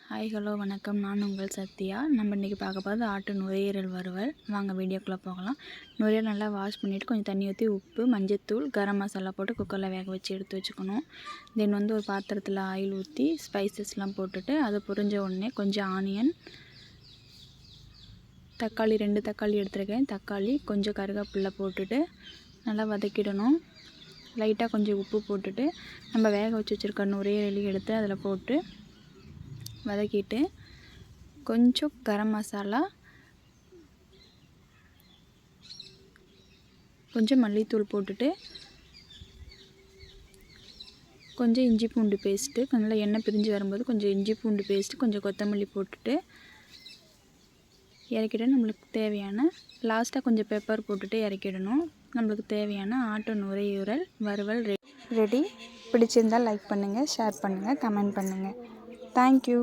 Hi hello வணக்கம். நான் உங்கள் சத்யா. நம்ம இன்றைக்கி பார்க்க போகிறது ஆட்டு நுரையீரல் வறுவல். வாங்க வீடியோக்குள்ளே போகலாம். நுரையீரல் நல்லா வாஷ் பண்ணிவிட்டு கொஞ்சம் தண்ணி ஊற்றி உப்பு, மஞ்சத்தூள், கரம் மசாலா போட்டு குக்கரில் வேக வச்சு எடுத்து வச்சுக்கணும். தென் ஒரு பாத்திரத்தில் ஆயில் ஊற்றி ஸ்பைசஸ்லாம் போட்டுட்டு அது பொரிஞ்ச உடனே கொஞ்சம் ஆனியன், தக்காளி 2 தக்காளி எடுத்துருக்கேன். தக்காளி கொஞ்சம் கருவேப்பிலை போட்டுட்டு நல்லா வதக்கிடணும். லைட்டாக கொஞ்சம் உப்பு போட்டுட்டு நம்ம வேக வச்சு வச்சுருக்க நுரையீரலையும் எடுத்து அதில் போட்டு வதக்கிட்டு கொஞ்சம் கரம் மசாலா, கொஞ்சம் மல்லித்தூள் போட்டுட்டு கொஞ்சம் இஞ்சி பூண்டு பேஸ்ட்டு, நல்லா எண்ணெய் பிரிஞ்சு வரும்போது கொஞ்சம் இஞ்சி பூண்டு பேஸ்ட்டு, கொஞ்சம் கொத்தமல்லி போட்டுட்டு இறக்கிட்டு நம்மளுக்கு தேவையான லாஸ்ட்டாக கொஞ்சம் பெப்பர் போட்டுட்டு இறக்கிடணும். நம்மளுக்கு தேவையான ஆட்டு நுரையீரல் வறுவல் ரெடி. பிடிச்சிருந்தால் லைக் பண்ணுங்கள், ஷேர் பண்ணுங்கள், கமெண்ட் பண்ணுங்கள். தேங்க்யூ.